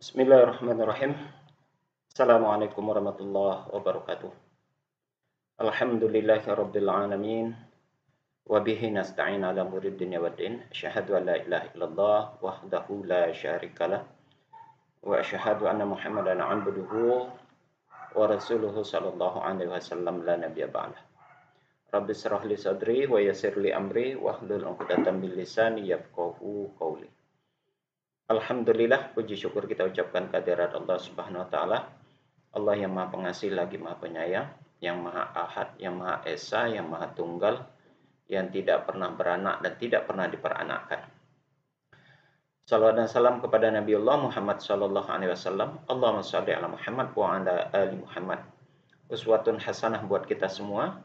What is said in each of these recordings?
Bismillahirrahmanirrahim. Assalamualaikum warahmatullahi wabarakatuh. Alhamdulillahirabbil alamin wa bihi nasta'in ala umuri dunya waddin. Asyhadu an la ilaha illallah wahdahu la syarikalah wa asyhadu anna Muhammadan 'abduhu wa rasuluhu sallallahu alaihi wasallam la nabiyya ba'dah. Rabbi shrah li sadri wa yassir li amri wahlul 'uqdatam min lisani yafqahu qawli. Alhamdulillah, puji syukur kita ucapkan kehadirat Allah Subhanahu wa taala. Allah yang Maha Pengasih lagi Maha Penyayang, yang Maha Ahad, yang Maha Esa, yang Maha Tunggal, yang tidak pernah beranak dan tidak pernah diperanakkan. Salawat dan salam kepada Nabiullah Muhammad sallallahu alaihi wasallam. Allahumma shalli ala Muhammad wa ala ali Muhammad. Uswatun hasanah buat kita semua,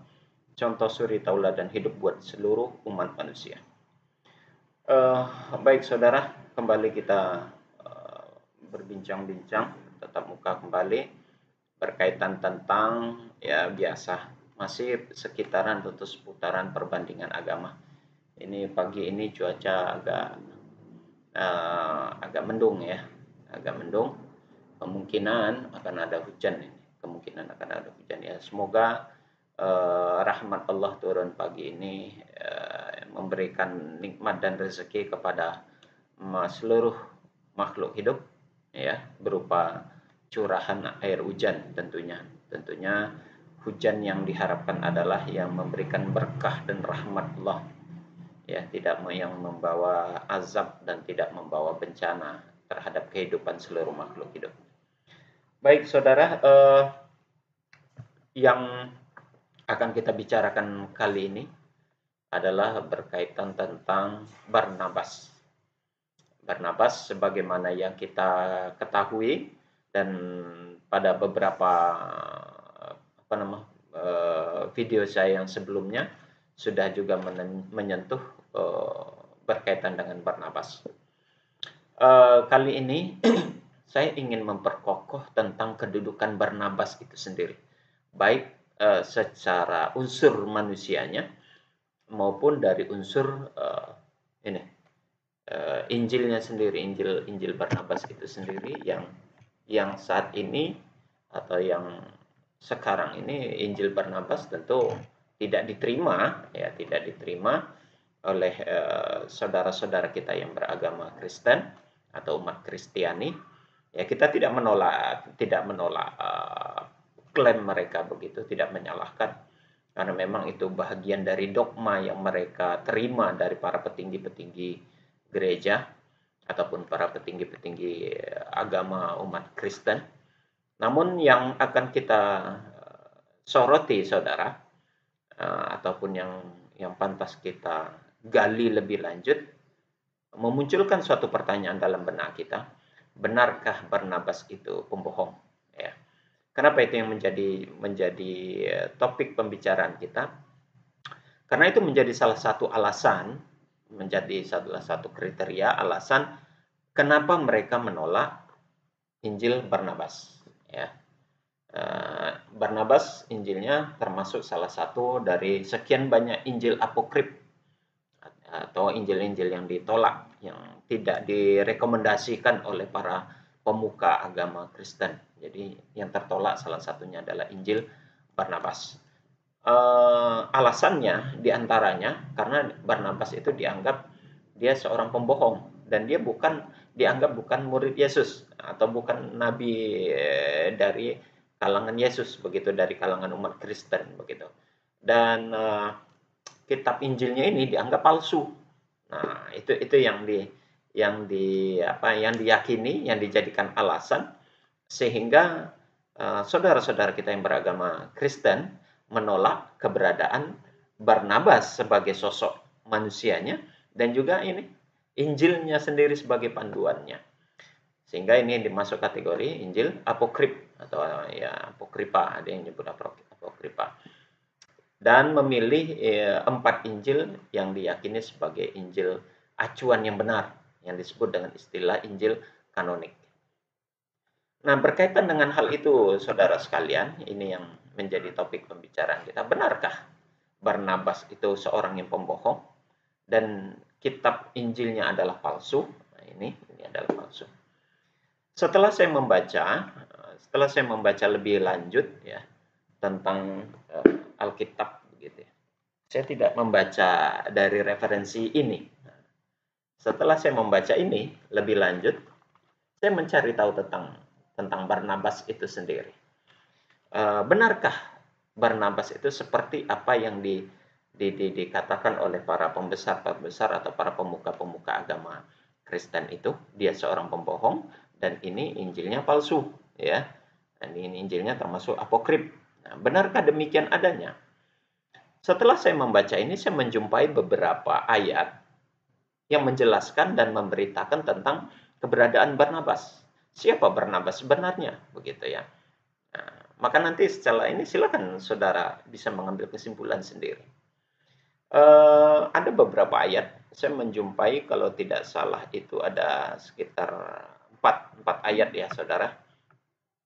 contoh suri tauladan hidup buat seluruh umat manusia. Baik saudara, kembali kita berbincang-bincang tatap muka kembali berkaitan tentang ya biasa masih sekitaran atau seputaran perbandingan agama. Ini pagi ini cuaca agak mendung ya, agak mendung. Kemungkinan akan ada hujan ini. Kemungkinan akan ada hujan ya. Semoga rahmat Allah turun pagi ini memberikan nikmat dan rezeki kepada seluruh makhluk hidup ya, berupa curahan air hujan tentunya hujan yang diharapkan adalah yang memberikan berkah dan rahmat Allah ya, tidak yang membawa azab dan tidak membawa bencana terhadap kehidupan seluruh makhluk hidup. Baik saudara, yang akan kita bicarakan kali ini adalah berkaitan tentang Barnabas. Barnabas sebagaimana yang kita ketahui dan pada beberapa video saya yang sebelumnya sudah juga menyentuh berkaitan dengan Barnabas. Kali ini saya ingin memperkokoh tentang kedudukan Barnabas itu sendiri, baik secara unsur manusianya maupun dari unsur Injilnya sendiri, Injil Barnabas itu sendiri yang saat ini atau yang sekarang ini Injil Barnabas tentu tidak diterima oleh saudara-saudara kita yang beragama Kristen atau umat Kristiani. Ya, kita tidak menolak klaim mereka begitu, tidak menyalahkan, karena memang itu bahagian dari dogma yang mereka terima dari para petinggi-petinggi gereja ataupun para petinggi-petinggi agama umat Kristen. Namun yang akan kita soroti saudara, ataupun yang pantas kita gali lebih lanjut, memunculkan suatu pertanyaan dalam benak kita, benarkah Barnabas itu pembohong? Ya. Kenapa itu yang menjadi topik pembicaraan kita? Karena itu menjadi salah satu alasan, menjadi salah satu kriteria alasan kenapa mereka menolak Injil Barnabas. Ya. Barnabas Injilnya termasuk salah satu dari sekian banyak Injil apokrif atau Injil-Injil yang ditolak, yang tidak direkomendasikan oleh para pemuka agama Kristen. Jadi yang tertolak salah satunya adalah Injil Barnabas. Alasannya diantaranya karena Barnabas itu dianggap dia seorang pembohong dan dia dianggap bukan murid Yesus atau bukan nabi dari kalangan Yesus begitu, dari kalangan umat Kristen begitu. Dan kitab Injilnya ini dianggap palsu. Nah, itu yang diyakini, yang dijadikan alasan sehingga saudara-saudara kita yang beragama Kristen menolak keberadaan Barnabas sebagai sosok manusianya dan juga ini Injilnya sendiri sebagai panduannya. Sehingga ini dimasuk kategori Injil apokrif atau ya apokripa, ada yang nyebut apokripa. Dan memilih 4 Injil yang diyakini sebagai Injil acuan yang benar, yang disebut dengan istilah Injil kanonik. Nah, berkaitan dengan hal itu, saudara sekalian, ini yang menjadi topik pembicaraan kita. Benarkah Barnabas itu seorang yang pembohong dan kitab Injilnya adalah palsu? Nah, ini adalah palsu. setelah saya membaca lebih lanjut ya tentang Alkitab begitu ya. Saya tidak membaca dari referensi ini. Setelah saya membaca ini lebih lanjut, saya mencari tahu tentang Barnabas itu sendiri. Benarkah Barnabas itu seperti apa yang dikatakan oleh para pembesar atau para pemuka-pemuka agama Kristen itu? Dia seorang pembohong dan ini Injilnya palsu, ya. Dan ini Injilnya termasuk apokrif. Nah, benarkah demikian adanya? Setelah saya membaca ini, saya menjumpai beberapa ayat yang menjelaskan dan memberitakan tentang keberadaan Barnabas. Siapa Barnabas sebenarnya, begitu ya. Nah, maka nanti setelah ini silakan saudara bisa mengambil kesimpulan sendiri. Ada beberapa ayat, saya menjumpai kalau tidak salah itu ada sekitar 4 ayat ya saudara.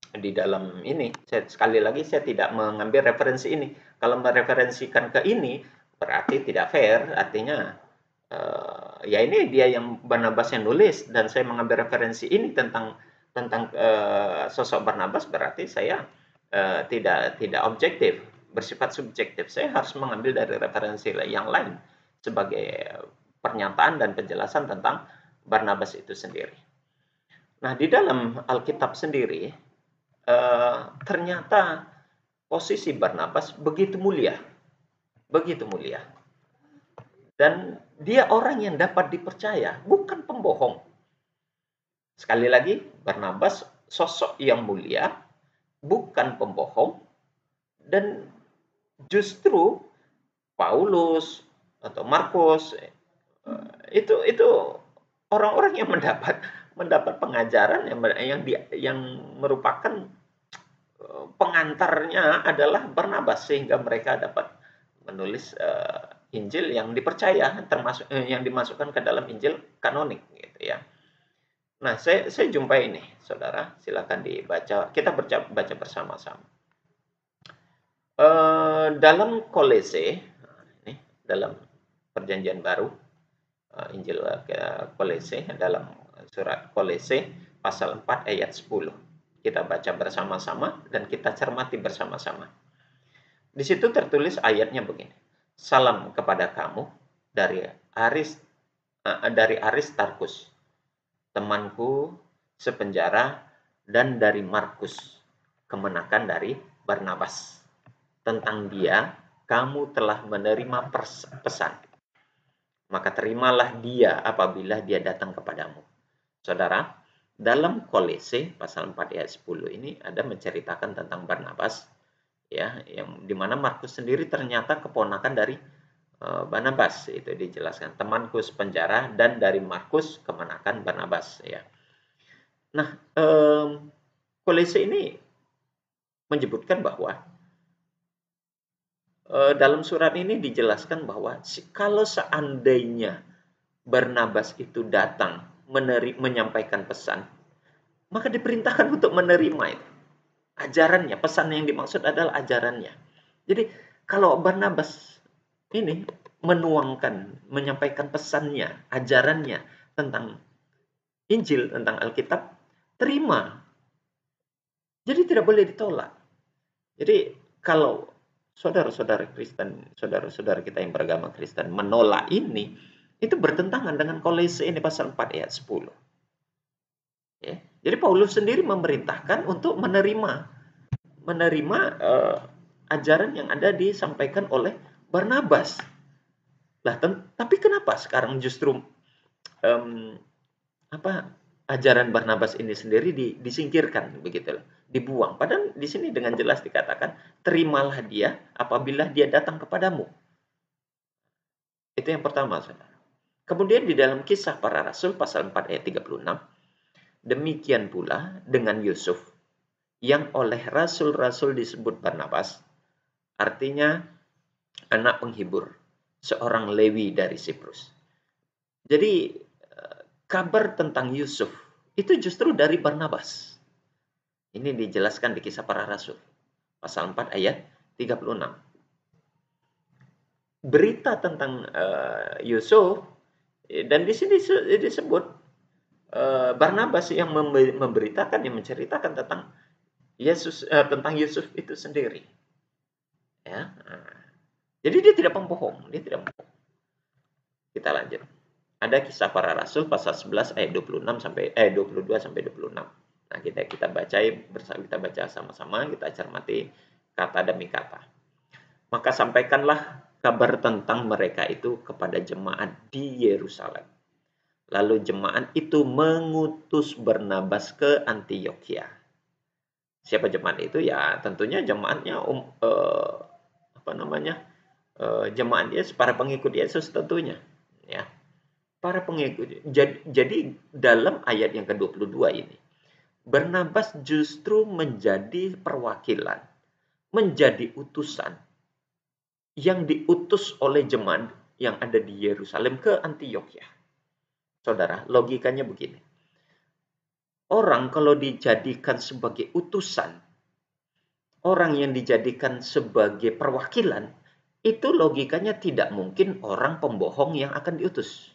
Di dalam ini, sekali lagi saya tidak mengambil referensi ini. Kalau mereferensikan ke ini, berarti tidak fair, artinya ya ini dia yang Barnabas yang nulis dan saya mengambil referensi ini tentang sosok Barnabas, berarti saya tidak objektif, bersifat subjektif. Saya harus mengambil dari referensi yang lain sebagai pernyataan dan penjelasan tentang Barnabas itu sendiri. Nah, di dalam Alkitab sendiri ternyata posisi Barnabas begitu mulia, dan dia orang yang dapat dipercaya, bukan pembohong. Sekali lagi, Barnabas sosok yang mulia, bukan pembohong, dan justru Paulus atau Markus itu orang-orang yang mendapat pengajaran yang merupakan pengantarnya adalah Barnabas, sehingga mereka dapat menulis Injil yang dipercaya, termasuk yang dimasukkan ke dalam Injil kanonik gitu ya. Nah, saya jumpai ini, saudara, silakan dibaca. Kita baca bersama-sama. Dalam Kolose, ini dalam Perjanjian Baru, Injil Kolose, dalam surat Kolose pasal 4 ayat 10. Kita baca bersama-sama dan kita cermati bersama-sama. Di situ tertulis ayatnya begini. Salam kepada kamu dari Aristarkus, temanku sepenjara, dan dari Markus, kemenakan dari Barnabas. Tentang dia, kamu telah menerima pesan. Maka terimalah dia apabila dia datang kepadamu. Saudara, dalam Kolose pasal 4 ayat 10 ini ada menceritakan tentang Barnabas, ya, yang dimana Markus sendiri ternyata keponakan dari Barnabas. Itu dijelaskan, temanku sepenjara, dan dari Markus kemenakan Barnabas, ya. Nah, Kolose ini menyebutkan bahwa dalam surat ini dijelaskan bahwa kalau seandainya Barnabas itu datang menyampaikan pesan, maka diperintahkan untuk menerima itu. Ajarannya, pesan yang dimaksud adalah ajarannya. Jadi kalau Barnabas ini menyampaikan pesannya, ajarannya tentang Injil, tentang Alkitab, terima. Jadi tidak boleh ditolak. Jadi kalau saudara-saudara Kristen, saudara-saudara kita yang beragama Kristen menolak ini, itu bertentangan dengan Kolose ini pasal 4 ayat 10. Ya. Jadi Paulus sendiri memerintahkan untuk menerima ajaran yang ada disampaikan oleh Barnabas. Lah, tapi kenapa sekarang justru ajaran Barnabas ini sendiri disingkirkan begitu loh, dibuang? Padahal di sini dengan jelas dikatakan, terimalah dia apabila dia datang kepadamu. Itu yang pertama, saudara. Kemudian di dalam Kisah Para Rasul pasal 4 ayat 36, demikian pula dengan Yusuf, yang oleh rasul-rasul disebut Barnabas, artinya anak penghibur, seorang Lewi dari Siprus. Jadi kabar tentang Yusuf itu justru dari Barnabas. Ini dijelaskan di Kisah Para Rasul pasal 4 ayat 36. Berita tentang Yusuf, dan di sini disebut Barnabas yang memberitakan, yang menceritakan tentang tentang Yusuf itu sendiri. Ya. Jadi dia tidak pembohong, dia tidak membohong. Kita lanjut. Ada kisah para rasul pasal 11 ayat 26 sampai 22 sampai 26. Nah, kita baca sama-sama, kita cermati kata demi kata. Maka sampaikanlah kabar tentang mereka itu kepada jemaat di Yerusalem. Lalu jemaat itu mengutus Barnabas ke Antiokhia. Siapa jemaat itu? Ya, tentunya jemaatnya jemaatnya para pengikut Yesus tentunya, ya. Para pengikut. Jadi dalam ayat yang ke-22 ini, Barnabas justru menjadi perwakilan, menjadi utusan yang diutus oleh jemaat yang ada di Yerusalem ke Antiokhia. Saudara, logikanya begini. Orang kalau dijadikan sebagai utusan, orang yang dijadikan sebagai perwakilan, itu logikanya tidak mungkin orang pembohong yang akan diutus.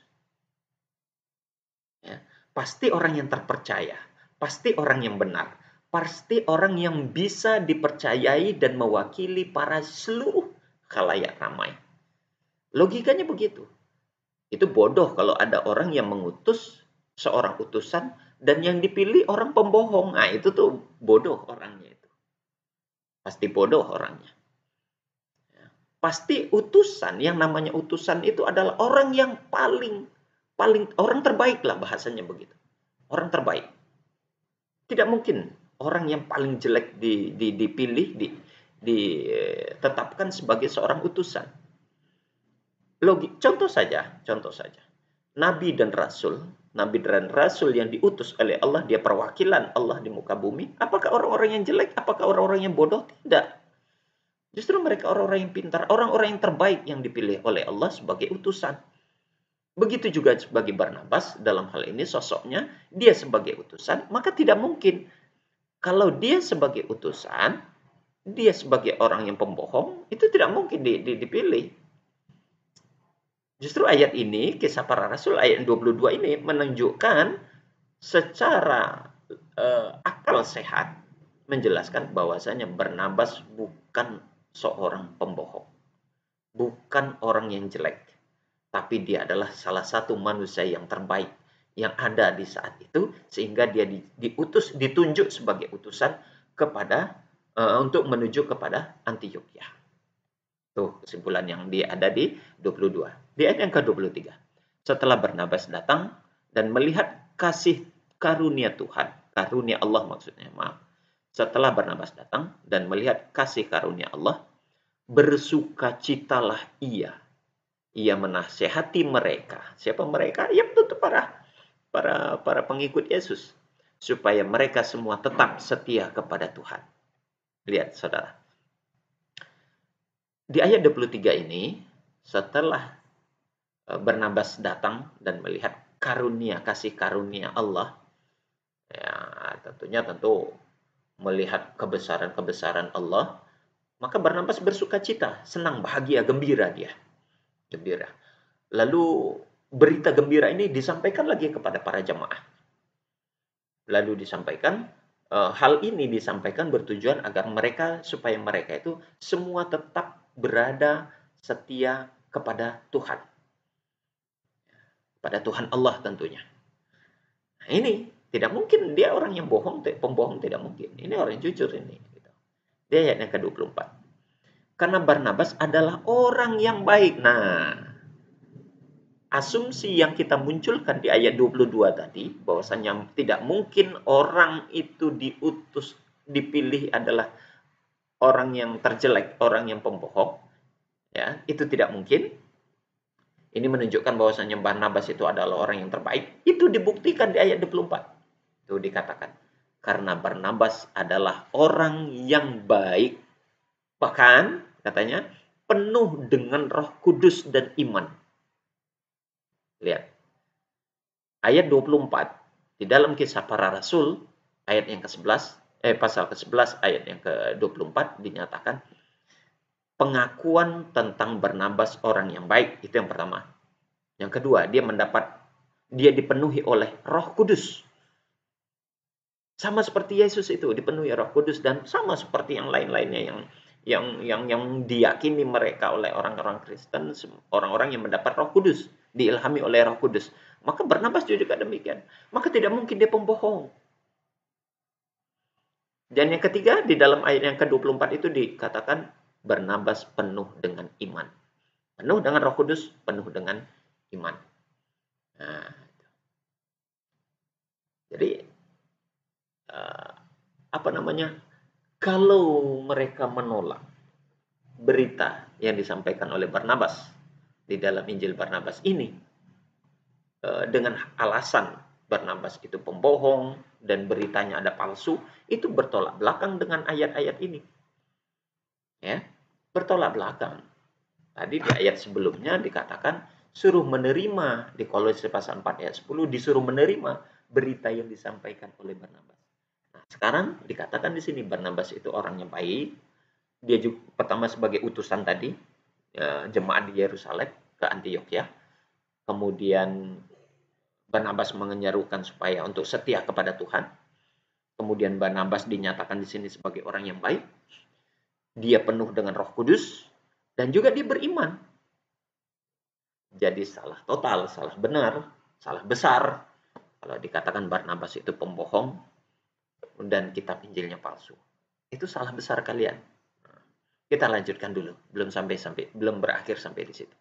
Ya, pasti orang yang terpercaya, pasti orang yang benar, pasti orang yang bisa dipercayai dan mewakili para seluruh khalayak ramai. Logikanya begitu. Itu bodoh kalau ada orang yang mengutus seorang utusan dan yang dipilih orang pembohong. Nah, itu tuh bodoh orangnya itu. Pasti bodoh orangnya. Pasti utusan, yang namanya utusan itu adalah orang yang paling orang terbaik lah, bahasanya begitu. Orang terbaik. Tidak mungkin orang yang paling jelek dipilih, ditetapkan sebagai seorang utusan. Contoh saja. Nabi dan Rasul yang diutus oleh Allah, dia perwakilan Allah di muka bumi. Apakah orang-orang yang jelek? Apakah orang-orang yang bodoh? Tidak. Justru mereka orang-orang yang pintar, orang-orang yang terbaik yang dipilih oleh Allah sebagai utusan. Begitu juga sebagai Barnabas, dalam hal ini sosoknya, dia sebagai utusan, maka tidak mungkin. Kalau dia sebagai utusan, dia sebagai orang yang pembohong, itu tidak mungkin dipilih. Justru ayat ini, kisah para rasul ayat 22 ini menunjukkan secara akal sehat, menjelaskan bahwasanya Barnabas bukan seorang pembohong. Bukan orang yang jelek. Tapi dia adalah salah satu manusia yang terbaik yang ada di saat itu, sehingga dia ditunjuk sebagai utusan kepada untuk menuju kepada Antiokhia. Tuh kesimpulan yang ada di 22. Di ayat yang ke-23. Setelah Barnabas datang dan melihat kasih karunia Tuhan, karunia Allah maksudnya, maaf. Setelah Barnabas datang dan melihat kasih karunia Allah, bersukacitalah ia menasehati mereka. Siapa mereka? Ya tentu para pengikut Yesus, supaya mereka semua tetap setia kepada Tuhan. Lihat saudara. Di ayat 23 ini, setelah Barnabas datang dan melihat kasih karunia Allah, ya tentu melihat kebesaran Allah, maka Barnabas bersukacita, senang, bahagia, gembira dia. Gembira. Lalu berita gembira ini disampaikan lagi kepada para jemaah. Lalu disampaikan, hal ini disampaikan bertujuan agar supaya mereka itu semua tetap berada setia kepada Tuhan. Pada Tuhan Allah tentunya. Nah, ini tidak mungkin dia orang yang pembohong tidak mungkin. Ini orang yang jujur ini. Dia ayat yang ke-24. Karena Barnabas adalah orang yang baik. Nah, asumsi yang kita munculkan di ayat 22 tadi, bahwasanya tidak mungkin orang itu dipilih adalah orang yang terjelek, orang yang pembohong, ya, itu tidak mungkin. Ini menunjukkan bahwasanya Barnabas itu adalah orang yang terbaik. Itu dibuktikan di ayat 24. Itu dikatakan, karena Barnabas adalah orang yang baik, bahkan katanya penuh dengan Roh Kudus dan iman. Lihat. Ayat 24 di dalam kisah para rasul ayat yang ke-11 pasal ke-11 ayat yang ke-24 dinyatakan pengakuan tentang Barnabas orang yang baik. Itu yang pertama. Yang kedua, dia mendapat Dia dipenuhi oleh Roh Kudus. Sama seperti Yesus itu dipenuhi Roh Kudus, dan sama seperti yang lain-lainnya yang diyakini mereka oleh orang-orang Kristen, orang-orang yang mendapat Roh Kudus, diilhami oleh Roh Kudus. Maka Barnabas juga demikian. Maka tidak mungkin dia pembohong. Dan yang ketiga, di dalam ayat yang ke-24 itu dikatakan Barnabas penuh dengan iman. Penuh dengan Roh Kudus, penuh dengan iman. Nah, jadi kalau mereka menolak berita yang disampaikan oleh Barnabas di dalam Injil Barnabas ini dengan alasan Barnabas itu pembohong dan beritanya ada palsu, itu bertolak belakang dengan ayat-ayat ini. Ya, bertolak belakang. Tadi di ayat sebelumnya dikatakan suruh menerima, di Kolose pasal 4 ayat 10 disuruh menerima berita yang disampaikan oleh Barnabas. Nah, sekarang dikatakan di sini Barnabas itu orangnya baik. Dia juga pertama sebagai utusan tadi jemaat di Yerusalem ke Antiokhia. Kemudian Barnabas menyerukan supaya untuk setia kepada Tuhan. Kemudian Barnabas dinyatakan di sini sebagai orang yang baik. Dia penuh dengan Roh Kudus dan juga dia beriman. Jadi salah total, salah benar, salah besar kalau dikatakan Barnabas itu pembohong dan kitab Injilnya palsu. Itu salah besar kalian. Kita lanjutkan dulu, belum berakhir sampai di situ.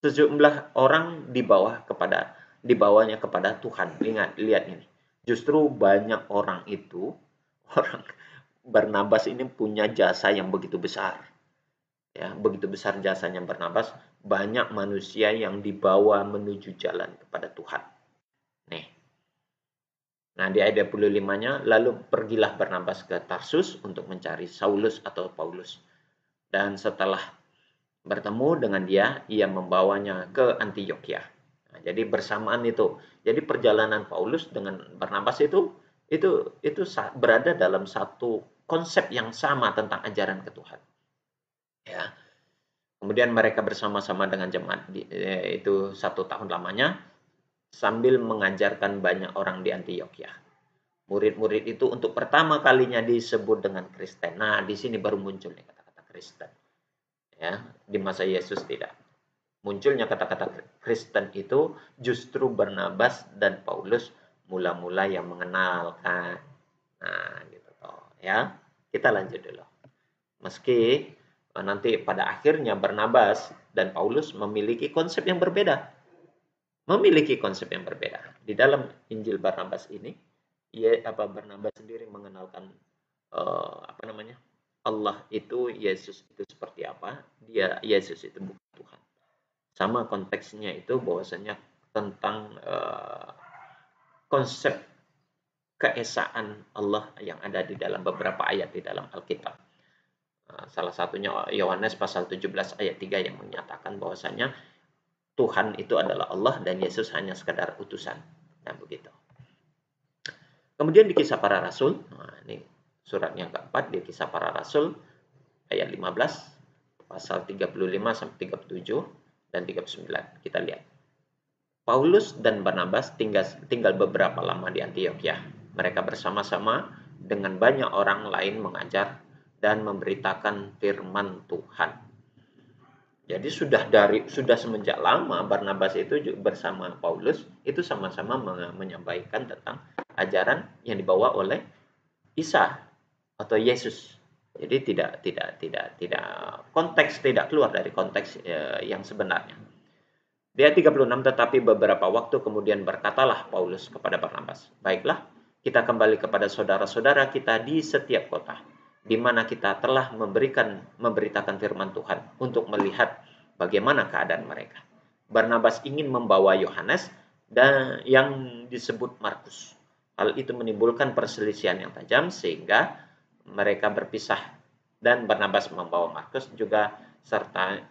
Sejumlah orang dibawanya kepada Tuhan. Lihat ini. Justru banyak orang itu, orang Barnabas ini punya jasa yang begitu besar. Ya, begitu besar jasanya Barnabas, banyak manusia yang dibawa menuju jalan kepada Tuhan. Nih. Nah, di ayat 25-nya, lalu pergilah Barnabas ke Tarsus untuk mencari Saulus atau Paulus. Dan setelah bertemu dengan dia, ia membawanya ke Antiokhia. Nah, jadi bersamaan itu. Jadi perjalanan Paulus dengan Barnabas itu berada dalam satu konsep yang sama tentang ajaran ketuhanan. Ya. Kemudian mereka bersama-sama dengan jemaat itu 1 tahun lamanya sambil mengajarkan banyak orang di Antiokhia. Murid-murid itu untuk pertama kalinya disebut dengan Kristen. Nah, di sini baru munculnya kata-kata Kristen. Ya, di masa Yesus tidak. Munculnya kata-kata Kristen itu justru Barnabas dan Paulus mula-mula yang mengenalkan. Nah, gitu toh, ya. Kita lanjut dulu. Meski nanti pada akhirnya Barnabas dan Paulus memiliki konsep yang berbeda. Di dalam Injil Barnabas ini, Barnabas sendiri mengenalkan Allah itu, Yesus itu seperti apa. Yesus itu bukan Tuhan. Sama konteksnya itu bahwasanya tentang konsep keesaan Allah yang ada di dalam beberapa ayat di dalam Alkitab. Salah satunya Yohanes pasal 17 ayat 3 yang menyatakan bahwasanya Tuhan itu adalah Allah dan Yesus hanya sekadar utusan. Nah, begitu. Kemudian di Kisah Para Rasul, nah ini surat yang keempat di Kisah Para Rasul ayat 15 pasal 35 sampai 37 dan 39. Kita lihat. Paulus dan Barnabas tinggal beberapa lama di Antiokhia. Mereka bersama-sama dengan banyak orang lain mengajar dan memberitakan firman Tuhan. Jadi sudah semenjak lama Barnabas itu bersama Paulus itu sama-sama menyampaikan tentang ajaran yang dibawa oleh Isa atau Yesus. Jadi tidak keluar dari konteks yang sebenarnya. Di ayat 36, tetapi beberapa waktu kemudian berkatalah Paulus kepada Barnabas, baiklah, kita kembali kepada saudara-saudara kita di setiap kota, di mana kita telah memberitakan firman Tuhan untuk melihat bagaimana keadaan mereka. Barnabas ingin membawa Yohanes dan yang disebut Markus. Hal itu menimbulkan perselisihan yang tajam sehingga mereka berpisah dan Barnabas membawa Markus sertanya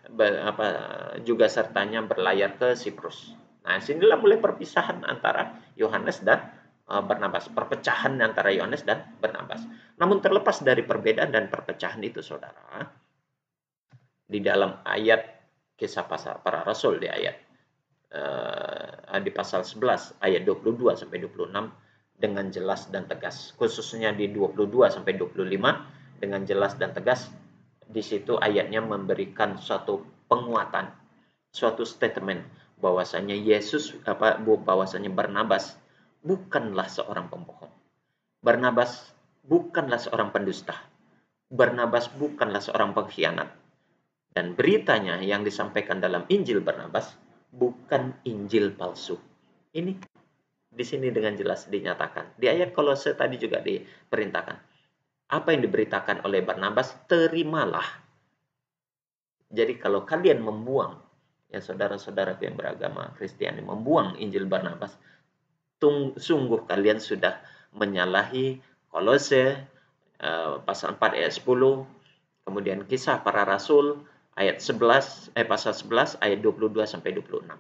berlayar ke Siprus. Nah, sinilah mulai perpisahan antara Yohanes dan Barnabas, perpecahan antara Yohanes dan Barnabas. Namun terlepas dari perbedaan dan perpecahan itu, saudara, di dalam ayat Kisah Para Rasul di ayat di pasal 11 ayat 22 sampai 26 dengan jelas dan tegas. Khususnya di 22 sampai 25 dengan jelas dan tegas. Di situ ayatnya memberikan suatu penguatan, suatu statement bahwasanya bahwasanya Barnabas bukanlah seorang pembohong. Barnabas bukanlah seorang pendusta. Barnabas bukanlah seorang pengkhianat. Dan beritanya yang disampaikan dalam Injil Barnabas bukan Injil palsu. Ini di sini dengan jelas dinyatakan. Di ayat Kolose tadi juga diperintahkan. Apa yang diberitakan oleh Barnabas, terimalah. Jadi kalau kalian membuang, ya saudara-saudara yang beragama Kristiani, membuang Injil Barnabas, sungguh kalian sudah menyalahi Kolose pasal 4 ayat 10, kemudian Kisah Para Rasul ayat 11 pasal 11 ayat 22 sampai 26.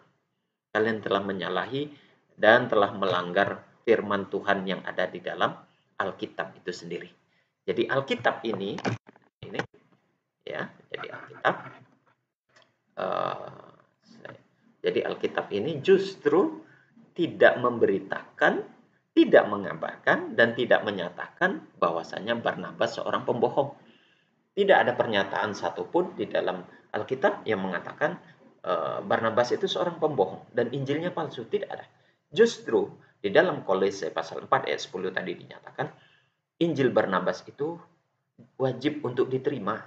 Kalian telah menyalahi dan telah melanggar firman Tuhan yang ada di dalam Alkitab itu sendiri. Jadi Alkitab ini ya, jadi Alkitab ini justru tidak memberitakan, tidak mengabarkan, dan tidak menyatakan bahwasanya Barnabas seorang pembohong. Tidak ada pernyataan satupun di dalam Alkitab yang mengatakan Barnabas itu seorang pembohong dan Injilnya palsu. Tidak ada. Justru di dalam Kolose pasal 4 ayat 10 tadi dinyatakan Injil Barnabas itu wajib untuk diterima.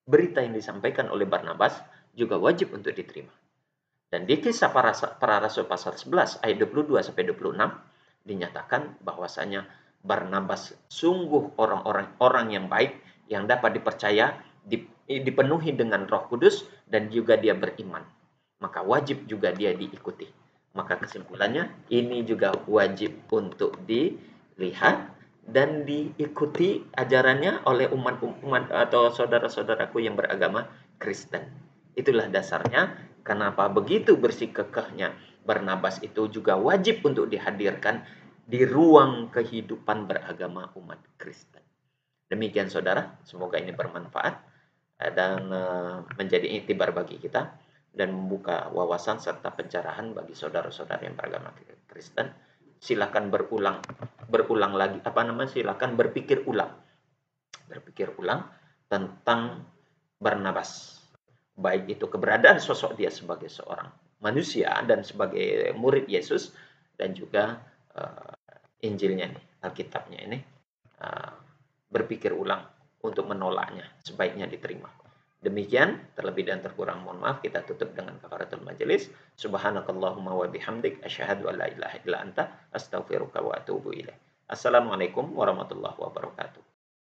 Berita yang disampaikan oleh Barnabas juga wajib untuk diterima. Dan di Kisah Para Rasul pasal 11 ayat 22 sampai 26 dinyatakan bahwasanya Barnabas sungguh orang yang baik yang dapat dipercaya, dipenuhi dengan Roh Kudus dan juga dia beriman. Maka wajib juga dia diikuti. Maka kesimpulannya ini juga wajib untuk dilihat dan diikuti ajarannya oleh umat atau saudara-saudaraku yang beragama Kristen. Itulah dasarnya kenapa begitu bersikekohnya Barnabas itu juga wajib untuk dihadirkan di ruang kehidupan beragama umat Kristen. Demikian saudara, semoga ini bermanfaat dan menjadi iktibar bagi kita dan membuka wawasan serta pencerahan bagi saudara-saudara yang beragama Kristen. Silakan berulang lagi, silakan berpikir ulang tentang Barnabas, baik itu keberadaan sosok dia sebagai seorang manusia dan sebagai murid Yesus, dan juga Injilnya nih, Alkitabnya ini, berpikir ulang untuk menolaknya, sebaiknya diterima. Demikian, terlebih dan terkurang mohon maaf. Kita tutup dengan kafaratul majelis. Subhanakallahumma wa bihamdik asyhadu an la ilaha illa anta astaghfiruka wa atubu ilaik. Assalamualaikum warahmatullahi wabarakatuh.